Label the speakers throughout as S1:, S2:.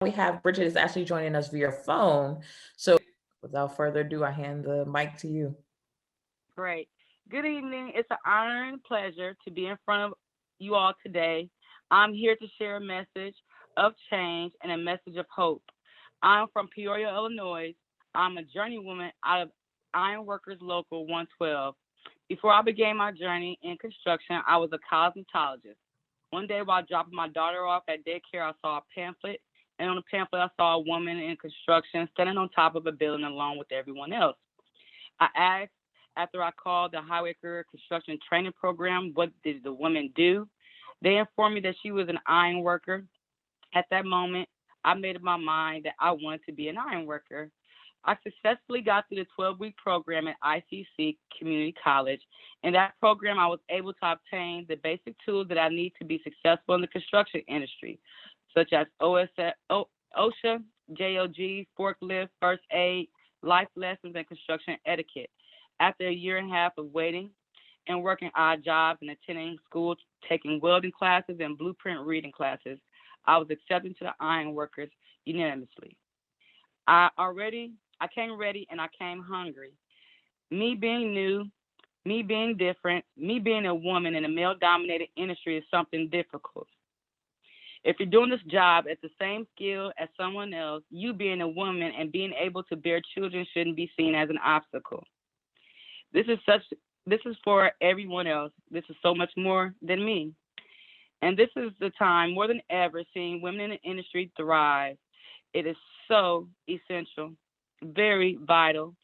S1: We have Bridget is actually joining us via phone. So without further ado, I hand the mic to you.
S2: Great. Good evening. It's an honor and pleasure to be in front of you all today. I'm here to share a message of change and a message of hope. I'm from Peoria, Illinois. I'm a journeywoman out of Ironworkers Local 112. Before I began my journey in construction, I was a cosmetologist. One day while dropping my daughter off at daycare, I saw a pamphlet, and on the pamphlet, I saw a woman in construction standing on top of a building along with everyone else. I asked after I called the Highway Career Construction Training Program, what did the woman do? They informed me that she was an iron worker. At that moment, I made up my mind that I wanted to be an iron worker. I successfully got through the 12-week program at ICC Community College. In that program, I was able to obtain the basic tools that I need to be successful in the construction industry, such as OSHA, JOG, forklift, first aid, life lessons, and construction etiquette. After a year and a half of waiting and working odd jobs and attending school, taking welding classes and blueprint reading classes, I was accepted to the iron workers unanimously. I came ready and I came hungry. Me being new, me being different, me being a woman in a male-dominated industry is something difficult. If you're doing this job at the same skill as someone else, you being a woman and being able to bear children shouldn't be seen as an obstacle. This is such this is for everyone else. This is so much more than me. And this is the time more than ever seeing women in the industry thrive. It is so essential, very vital.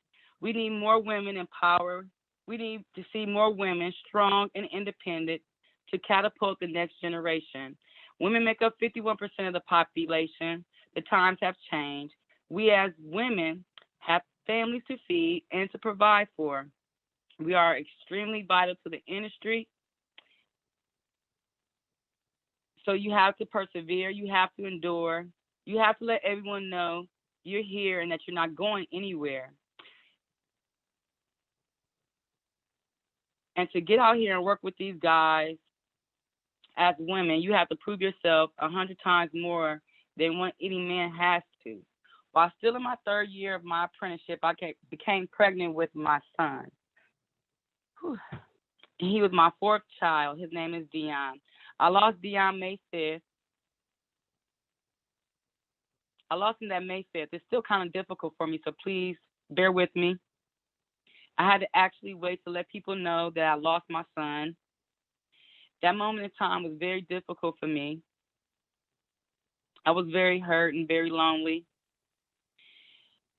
S2: We need more women empowered. We need to see more women strong and independent to catapult the next generation. Women make up 51% of the population. The times have changed. We as women have families to feed and to provide for. We are extremely vital to the industry. So you have to persevere. You have to endure. You have to let everyone know you're here and that you're not going anywhere. And to get out here and work with these guys as women, you have to prove yourself 100 times more than what any man has to. While still in my third year of my apprenticeship, became pregnant with my son. Whew. He was my fourth child. His name is Dion. I lost Dion May 5th. I lost him that May 5th. It's still kind of difficult for me, so please bear with me. I had to actually wait to let people know that I lost my son. That moment in time was very difficult for me. I was very hurt and very lonely.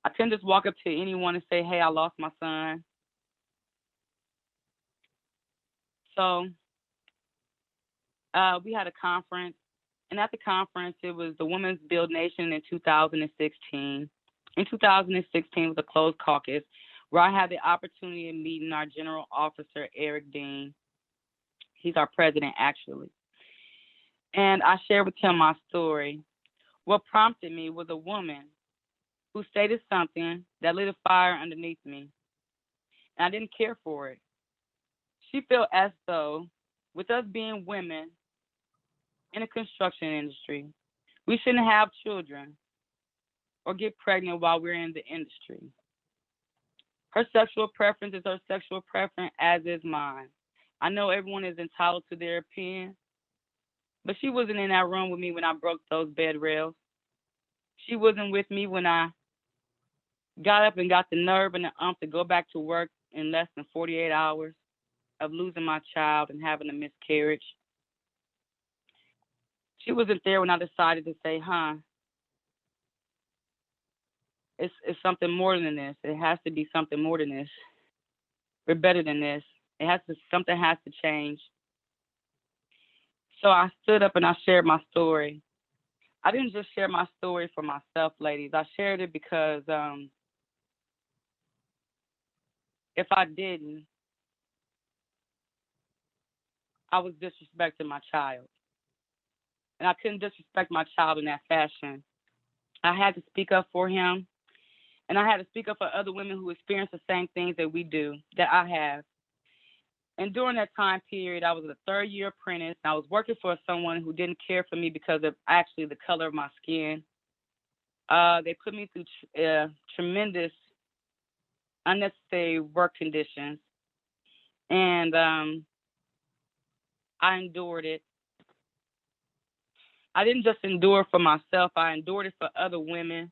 S2: I couldn't just walk up to anyone and say, hey, I lost my son. So we had a conference, and at the conference, it was the Women's Build Nation in 2016. In 2016 was a closed caucus where I had the opportunity of meeting our General Officer, Eric Dean. He's our president, actually. And I shared with him my story. What prompted me was a woman who stated something that lit a fire underneath me, and I didn't care for it. She felt as though, with us being women in the construction industry, we shouldn't have children or get pregnant while we're in the industry. Her sexual preference is her sexual preference, as is mine. I know everyone is entitled to their opinion, but she wasn't in that room with me when I broke those bed rails. She wasn't with me when I got up and got the nerve and the to go back to work in less than 48 hours of losing my child and having a miscarriage. She wasn't there when I decided to say, it's something more than this. It has to be something more than this. We're better than this. Something has to change. So I stood up and I shared my story. I didn't just share my story for myself, ladies. I shared it because if I didn't, I was disrespecting my child. And I couldn't disrespect my child in that fashion. I had to speak up for him, and I had to speak up for other women who experience the same things that we do, that I have. And during that time period, I was a third-year apprentice. And I was working for someone who didn't care for me because of actually the color of my skin. They put me through tremendous, unnecessary work conditions, and I endured it. I didn't just endure for myself, I endured it for other women.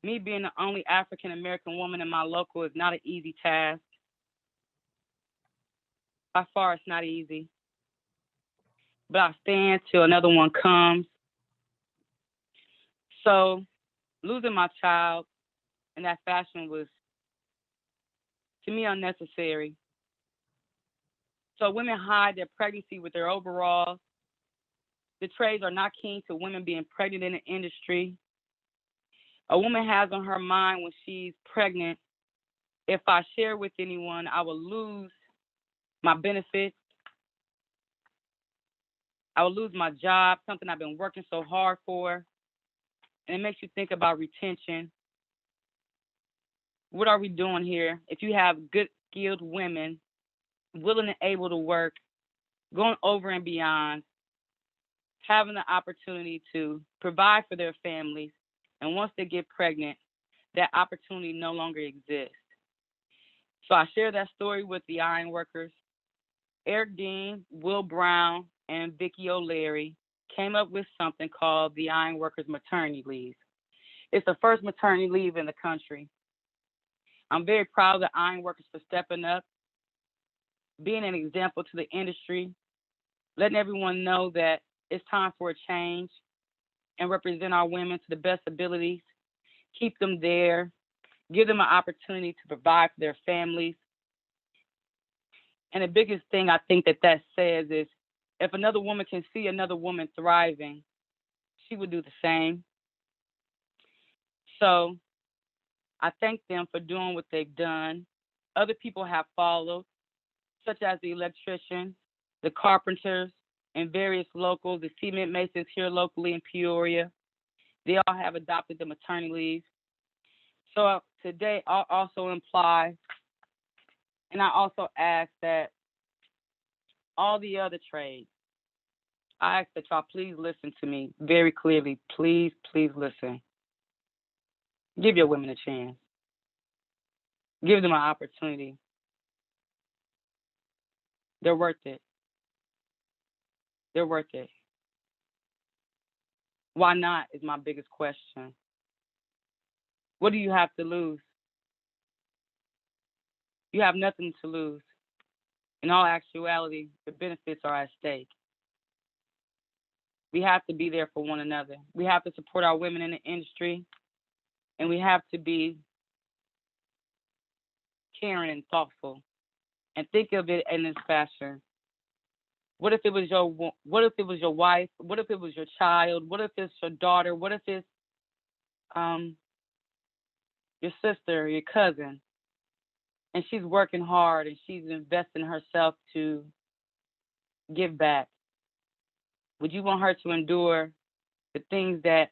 S2: Me being the only African American woman in my local is not an easy task. By far, it's not easy. But I stand till another one comes. So losing my child in that fashion was, to me, unnecessary. So women hide their pregnancy with their overalls. The trades are not keen to women being pregnant in the industry. A woman has on her mind when she's pregnant, if I share with anyone, I will lose my benefits. I will lose my job, something I've been working so hard for. And it makes you think about retention. What are we doing here? If you have good, skilled women, willing and able to work, going over and beyond, having the opportunity to provide for their families, and once they get pregnant, that opportunity no longer exists. So I share that story with the ironworkers. Eric Dean, Will Brown, and Vicki O'Leary came up with something called the Ironworkers Maternity Leave. It's the first maternity leave in the country. I'm very proud of the ironworkers for stepping up, being an example to the industry, letting everyone know that it's time for a change and represent our women to the best abilities, keep them there, give them an opportunity to provide for their families. And the biggest thing I think that says is, if another woman can see another woman thriving, she would do the same. So I thank them for doing what they've done. Other people have followed, such as the electricians, the carpenters, and various locals, the cement masons here locally in Peoria. They all have adopted the maternity leave. So today I'll also imply, and I also ask that all the other trades, I ask that y'all please listen to me very clearly. Please, please listen. Give your women a chance. Give them an opportunity. They're worth it. They're worth it. Why not is my biggest question. What do you have to lose? You have nothing to lose. In all actuality, the benefits are at stake. We have to be there for one another. We have to support our women in the industry, and we have to be caring and thoughtful. And think of it in this fashion. What if it was your wife? What if it was your child? What if it's your daughter? What if it's your sister, your cousin? And she's working hard and she's investing herself to give back. Would you want her to endure the things that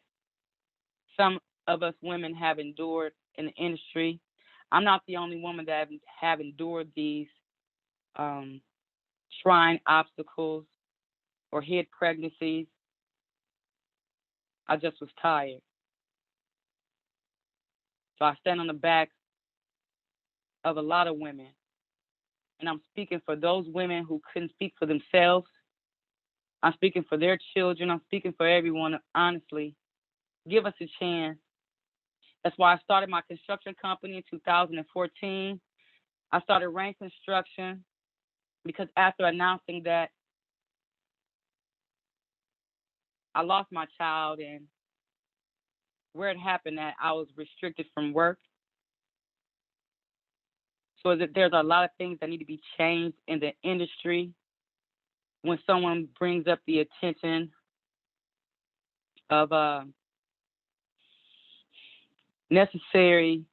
S2: some of us women have endured in the industry? I'm not the only woman that have endured these trying obstacles or hid pregnancies. I just was tired. So I stand on the back of a lot of women. And I'm speaking for those women who couldn't speak for themselves. I'm speaking for their children. I'm speaking for everyone, honestly. Give us a chance. That's why I started my construction company in 2014. I started Rain Construction because after announcing that I lost my child and where it happened that I was restricted from work. So there's a lot of things that need to be changed in the industry when someone brings up the attention of unnecessary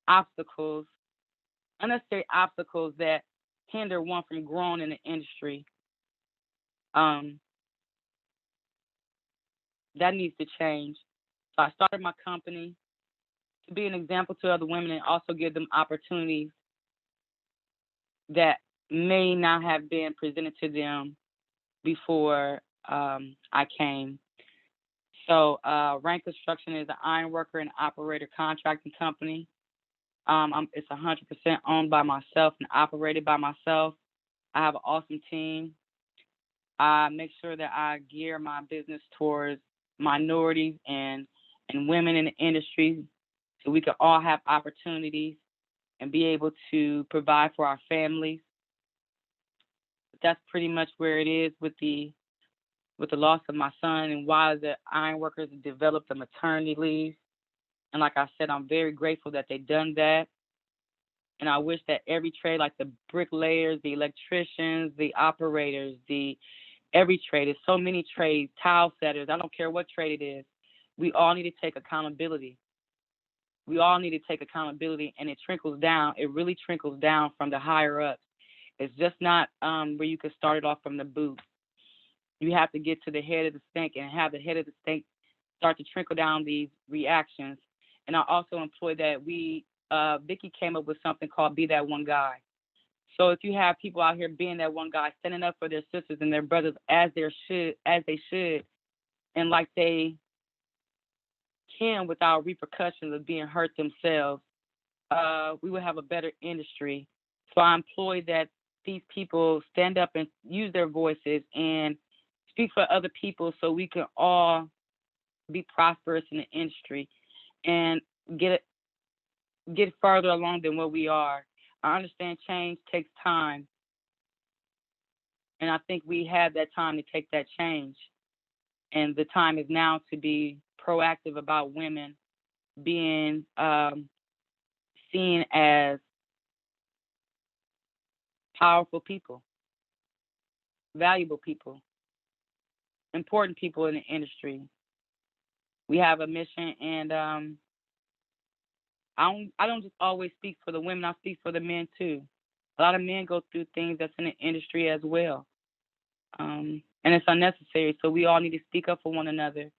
S2: obstacles that hinder one from growing in the industry. That needs to change. So I started my company to be an example to other women and also give them opportunities that may not have been presented to them before I came. So Rank Construction is an ironworker and operator contracting company. It's 100% owned by myself and operated by myself. I have an awesome team. I make sure that I gear my business towards minorities and women in the industry, so we can all have opportunities and be able to provide for our families. That's pretty much where it is with the loss of my son and why the ironworkers developed the maternity leave. And like I said, I'm very grateful that they done that. And I wish that every trade, like the bricklayers, the electricians, the operators, every trade, there's so many trades, tile setters, I don't care what trade it is, we all need to take accountability. We all need to take accountability, and it trickles down. It really trickles down from the higher ups. It's just not where you can start it off from the booth. You have to get to the head of the stink and have the head of the stink start to trickle down these reactions. And I also employ that Vicki came up with something called Be That One Guy. So if you have people out here being that one guy, standing up for their sisters and their brothers as they should, and like they can without repercussions of being hurt themselves, we will have a better industry. So I employ that these people stand up and use their voices and speak for other people so we can all be prosperous in the industry and get further along than what we are. I understand change takes time, and I think we have that time to take that change. And the time is now to be proactive about women being seen as powerful people, valuable people, important people in the industry. We have a mission, and I don't just always speak for the women. I speak for the men too. A lot of men go through things that's in the industry as well, and it's unnecessary. So we all need to speak up for one another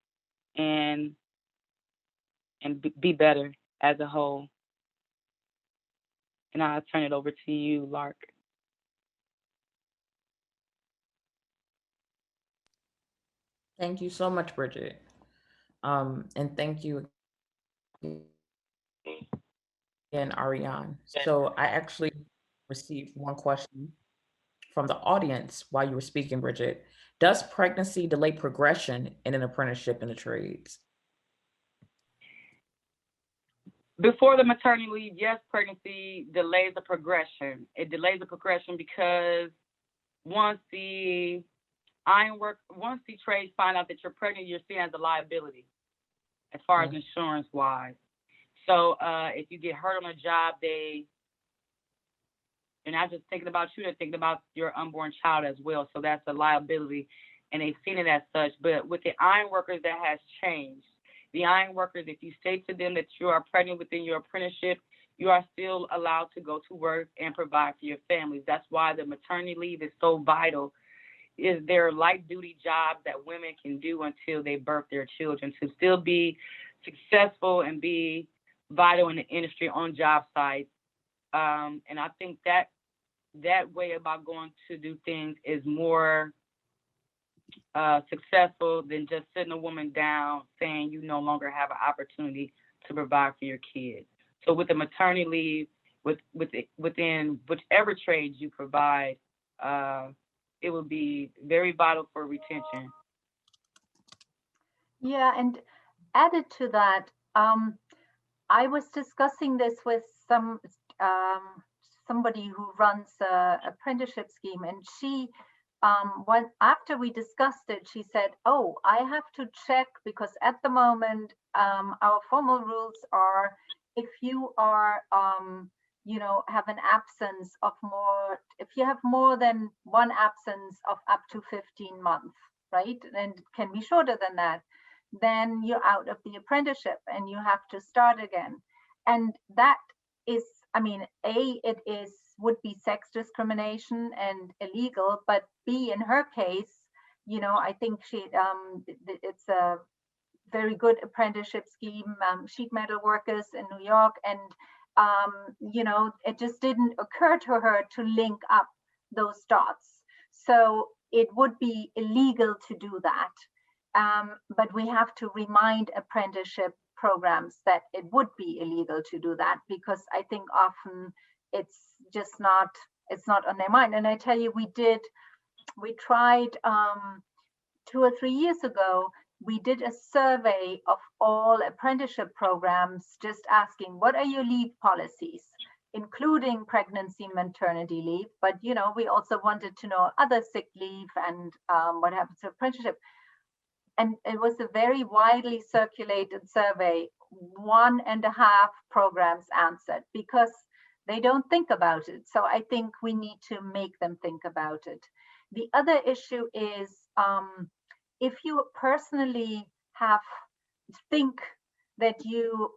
S2: and be better as a whole. And I'll turn it over to you, Lark.
S1: Thank you so much, Bridget. And thank you again, Ariane. So I actually received one question from the audience while you were speaking, Bridget. Does pregnancy delay progression in an apprenticeship in the trades?
S2: Before the maternity leave, yes, pregnancy delays the progression. It delays the progression because once the trades find out that you're pregnant, you're seen as a liability as far as insurance wise. So if you get hurt on a job, they're not just thinking about you, they're thinking about your unborn child as well. So that's a liability, and they've seen it as such. But with the iron workers, that has changed. The iron workers, if you say to them that you are pregnant within your apprenticeship, you are still allowed to go to work and provide for your families. That's why the maternity leave is so vital. Is there light duty jobs that women can do until they birth their children to still be successful and be vital in the industry on job sites. And I think that way about going to do things is more successful than just sitting a woman down saying you no longer have an opportunity to provide for your kids. So with the maternity leave, within whichever trades you provide, it will be very vital for retention.
S3: Yeah, and added to that, I was discussing this with somebody who runs a apprenticeship scheme, and she, after we discussed it, she said, "Oh, I have to check because at the moment our formal rules are if you are, have an absence of if you have more than one absence of up to 15 months, right, and it can be shorter than that, then you're out of the apprenticeship and you have to start again." And that is, I mean, A, would be sex discrimination and illegal, but B, in her case, I think it's a very good apprenticeship scheme, sheet metal workers in New York, and it just didn't occur to her to link up those dots. So it would be illegal to do that. But we have to remind apprenticeship programs that it would be illegal to do that, because I think often it's just not, it's not on their mind. And I tell you, we tried 2 or 3 years ago, we did a survey of all apprenticeship programs, just asking, what are your leave policies, including pregnancy and maternity leave. But, you know, we also wanted to know other sick leave and what happens to apprenticeship. And it was a very widely circulated survey. 1.5 programs answered, because they don't think about it. So I think we need to make them think about it. The other issue is, if you personally think that you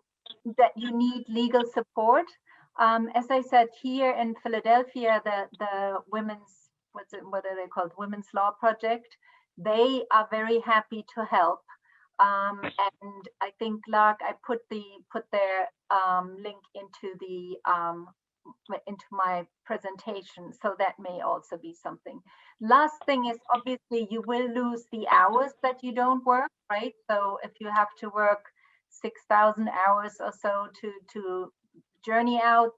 S3: need legal support, as I said, here in Philadelphia, the women's, what are they called, Women's Law Project, they are very happy to help. And I think, Lark, I put their link into my presentation, so that may also be something. Last thing is, obviously you will lose the hours that you don't work, right? So if you have to work 6,000 hours or so to journey out,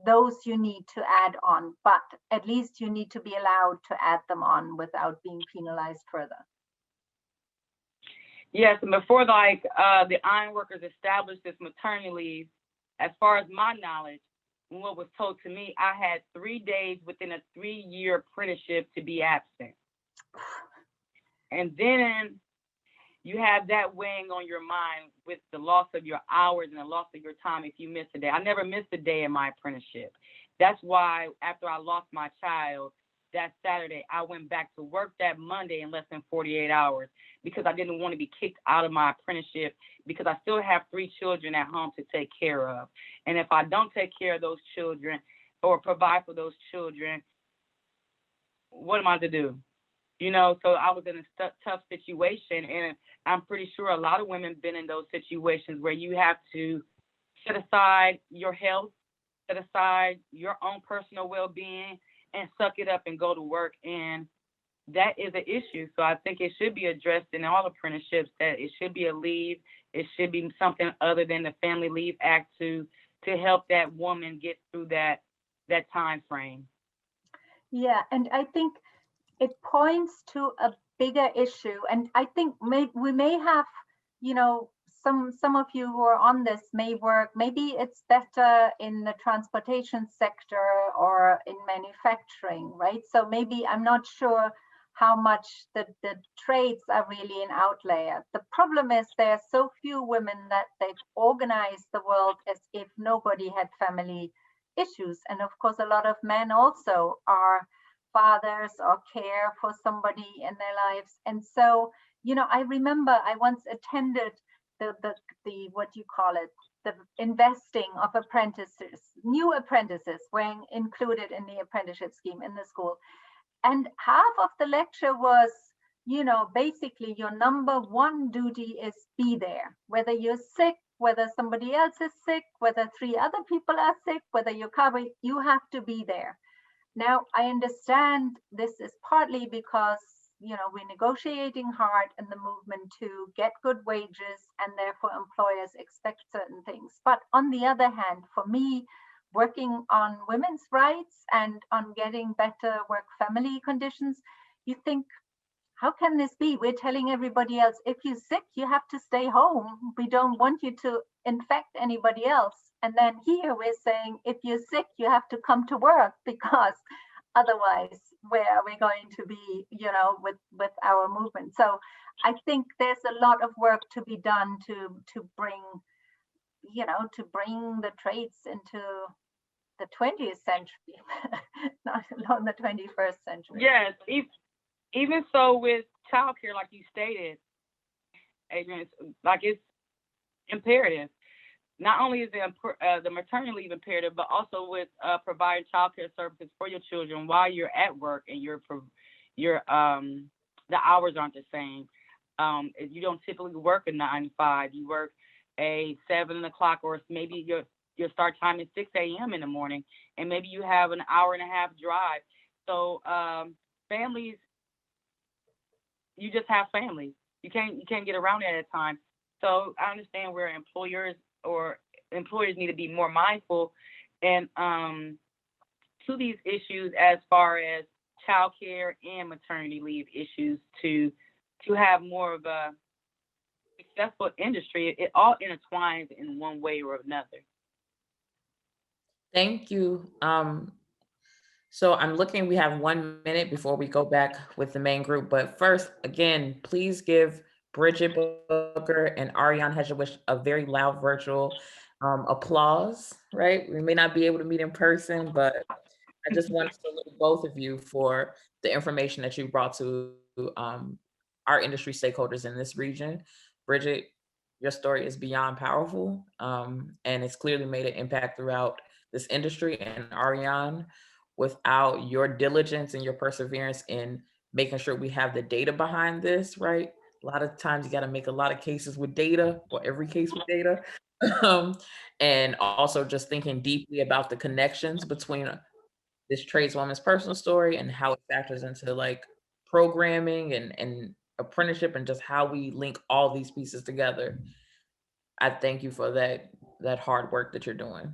S3: those you need to add on, but at least you need to be allowed to add them on without being penalized further.
S2: Yes, and before the ironworkers established this maternity leave, as far as my knowledge, what was told to me, I had 3 days within a 3-year apprenticeship to be absent. And then you have that weighing on your mind with the loss of your hours and the loss of your time if you miss a day. I never missed a day in my apprenticeship. That's why after I lost my child that Saturday, I went back to work that Monday in less than 48 hours, because I didn't want to be kicked out of my apprenticeship, because I still have 3 children at home to take care of. And if I don't take care of those children or provide for those children, what am I to do? You know, so I was in a tough situation, and I'm pretty sure a lot of women been in those situations where you have to set aside your health, set aside your own personal well-being, and suck it up and go to work. And that is an issue. So I think it should be addressed in all apprenticeships, that it should be a leave. It should be something other than the Family Leave Act to help that woman get through that time frame.
S3: Yeah, and I think it points to a bigger issue. And I think we may have, you know, some of you who are on this may work, maybe it's better in the transportation sector or in manufacturing, right? So maybe, I'm not sure how much the trades are really an outlier. The problem is there are so few women that they've organized the world as if nobody had family issues. And of course, a lot of men also are fathers or care for somebody in their lives. And so, you know, I remember I once attended the what do you call it, the investing of apprentices, new apprentices were included in the apprenticeship scheme in the school. And half of the lecture was, you know, basically your number one duty is be there, whether you're sick, whether somebody else is sick, whether 3 other people are sick, whether you're covered, you have to be there. Now, I understand this is partly because, you know, we're negotiating hard in the movement to get good wages, and therefore employers expect certain things. But on the other hand, for me, working on women's rights and on getting better work-family conditions, you think, how can this be? We're telling everybody else, if you're sick, you have to stay home. We don't want you to infect anybody else. And then here we're saying, if you're sick, you have to come to work, because otherwise, where are we going to be, you know, with our movement? So I think there's a lot of work to be done to bring, you know, to bring the trades into the 20th century, not the 21st century.
S2: Yes, even so with childcare, like you stated, Adrian, it's imperative. Not only is the maternity leave imperative, but also with providing childcare services for your children while you're at work and the hours aren't the same. You don't typically work a 9 to 5. You work a 7 o'clock, or maybe your start time is 6 a.m. in the morning, and maybe you have an hour and a half drive. So families, you just have families. You can't get around it at times. So I understand where employers or employers need to be more mindful and to these issues as far as childcare and maternity leave issues to have more of a successful industry. It all intertwines in one way or another.
S1: Thank you. So I'm looking, we have 1 minute before we go back with the main group. But first, again, please give Bridget Booker and Ariane Hedgewish a very loud virtual applause, right? We may not be able to meet in person, but I just want to salute both of you for the information that you brought to um, our industry stakeholders in this region. Bridget, your story is beyond powerful, and it's clearly made an impact throughout this industry. And Ariane, without your diligence and your perseverance in making sure we have the data behind this, right? A lot of times you got to make a lot of cases with data, or every case with data. um, and also just thinking deeply about the connections between this tradeswoman's personal story and how it factors into like programming and apprenticeship and just how we link all these pieces together. I thank you for that hard work that you're doing.